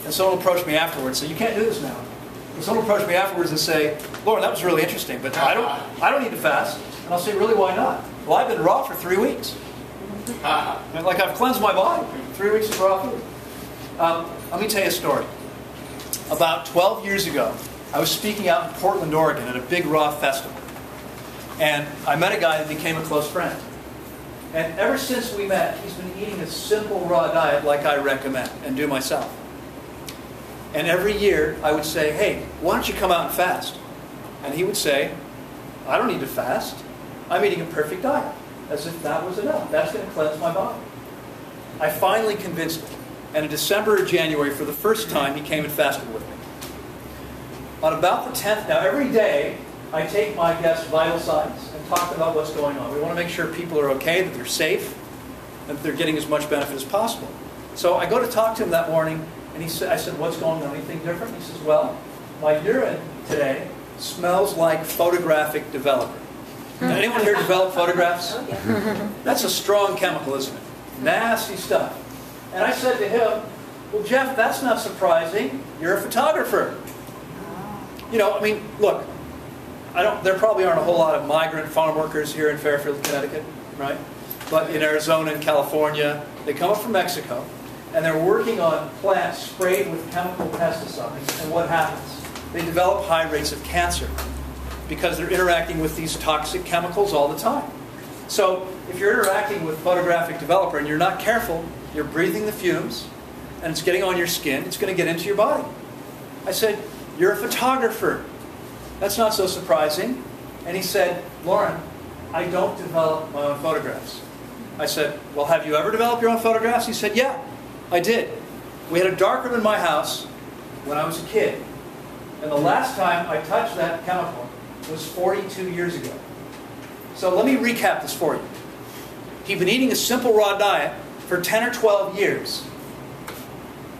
and someone will approach me afterwards. So you can't do this now. And someone will approach me afterwards and say, Loren, that was really interesting, but I don't need to fast. And I'll say, really, why not? Well, I've been raw for 3 weeks. And like I've cleansed my body. 3 weeks of raw food. Let me tell you a story. About 12 years ago, I was speaking out in Portland, Oregon at a big raw festival. And I met a guy that became a close friend. And ever since we met, he's been eating a simple raw diet like I recommend and do myself. And every year I would say, hey, why don't you come out and fast? And he would say, I don't need to fast. I'm eating a perfect diet. As if that was enough. That's going to cleanse my body. I finally convinced him. And in December or January, for the first time, he came and fasted with me. On about the 10th, now every day, I take my guests' vital signs and talk about what's going on. We want to make sure people are okay, that they're safe, and that they're getting as much benefit as possible. So I go to talk to him that morning, and I said, what's going on? Anything different? He says, well, my urine today smells like photographic developer. Did anyone here develop photographs? That's a strong chemical, isn't it? Nasty stuff. And I said to him, well, Jeff, that's not surprising. You're a photographer. You know, I mean, look, there probably aren't a whole lot of migrant farm workers here in Fairfield, Connecticut, right? But in Arizona and California, they come up from Mexico, and they're working on plants sprayed with chemical pesticides. And what happens? They develop high rates of cancer because they're interacting with these toxic chemicals all the time. So if you're interacting with photographic developer and you're not careful, you're breathing the fumes, and it's getting on your skin, it's going to get into your body. I said, you're a photographer. That's not so surprising. And he said, Loren, I don't develop my own photographs. I said, well, have you ever developed your own photographs? He said, yeah, I did. We had a darkroom in my house when I was a kid. And the last time I touched that chemical was 42 years ago. So let me recap this for you. He'd been eating a simple raw diet for 10 or 12 years.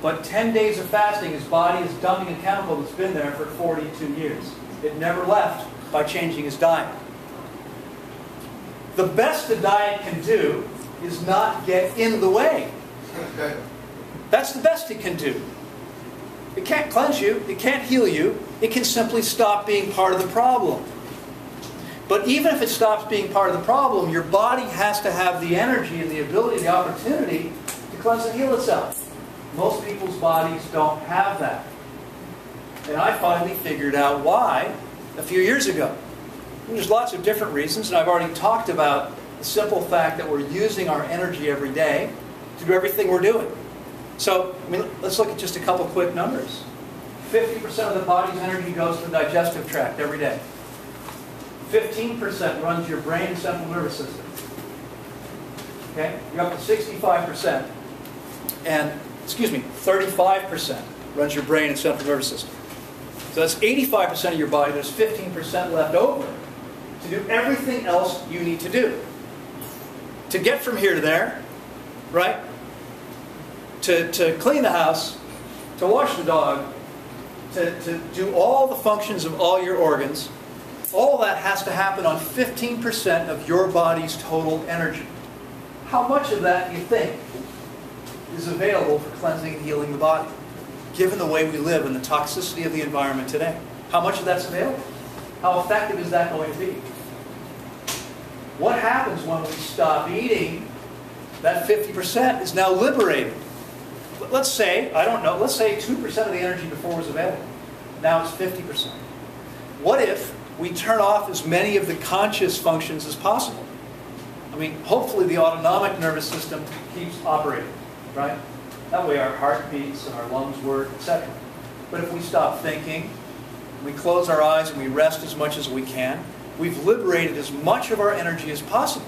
But 10 days of fasting, his body is dumping a chemical that's been there for 42 years. It never left by changing his diet. The best a diet can do is not get in the way. That's the best it can do. It can't cleanse you. It can't heal you. It can simply stop being part of the problem. But even if it stops being part of the problem, your body has to have the energy and the ability, the opportunity to cleanse and heal itself. Most people's bodies don't have that. And I finally figured out why a few years ago. And there's lots of different reasons, and I've already talked about the simple fact that we're using our energy every day to do everything we're doing. So, I mean, let's look at just a couple quick numbers. 50% of the body's energy goes to the digestive tract every day. 15% runs your brain and central nervous system. Okay? You're up to 65%. And, 35% runs your brain and central nervous system. So that's 85% of your body. There's 15% left over to do everything else you need to do. To get from here to there, right? To clean the house, to wash the dog, to do all the functions of all your organs, all that has to happen on 15% of your body's total energy. How much of that do you think is available for cleansing and healing the body, given the way we live and the toxicity of the environment today? How much of that's available? How effective is that going to be? What happens when we stop eating? That 50% is now liberated. Let's say, I don't know, let's say 2% of the energy before was available. Now it's 50%. What if we turn off as many of the conscious functions as possible? I mean, hopefully the autonomic nervous system keeps operating, right? That way our heart beats and our lungs work, etc. But if we stop thinking, we close our eyes and we rest as much as we can, we've liberated as much of our energy as possible.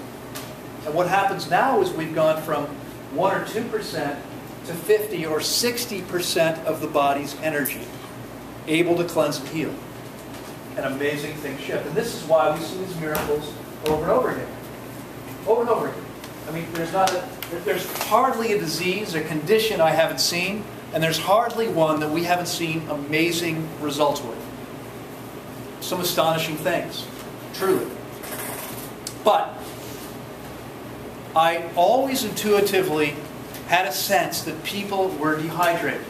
And what happens now is we've gone from 1 or 2% to 50 or 60% of the body's energy able to cleanse and heal. And amazing things shift. And this is why we see these miracles over and over again. Over and over again. I mean, there's hardly a disease, a condition I haven't seen, and there's hardly one that we haven't seen amazing results with. Some astonishing things, truly. But I always intuitively had a sense that people were dehydrated.